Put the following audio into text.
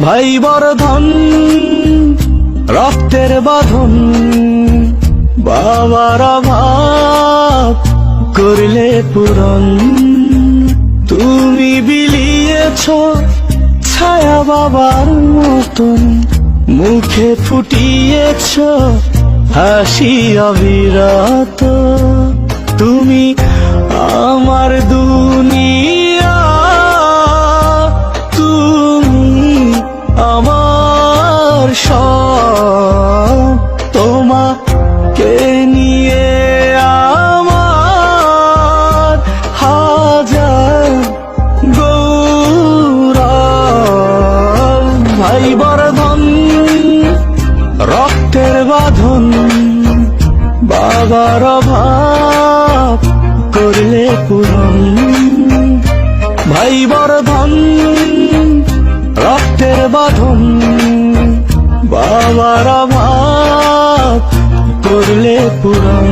ভাই বর্ধন রক্তের বাঁধন, বাবার অভাব করলে পূরণ। তুমি বিলিয়েছ ছায়া বাবার মতন, মুখে ফুটিয়েছ হাসি অবিরত। তুমি আমার দুনিয়া, তুমি আমার সব। তোমাকে নিয়ে আমার হাজার গৌরব। ভাই বর্ধন রক্তের বাঁধন, বাবার অভাব করলে পূরণ। ভাই বর্ধন রক্তের বাঁধন, বাবার অভাব করলে পূরণ।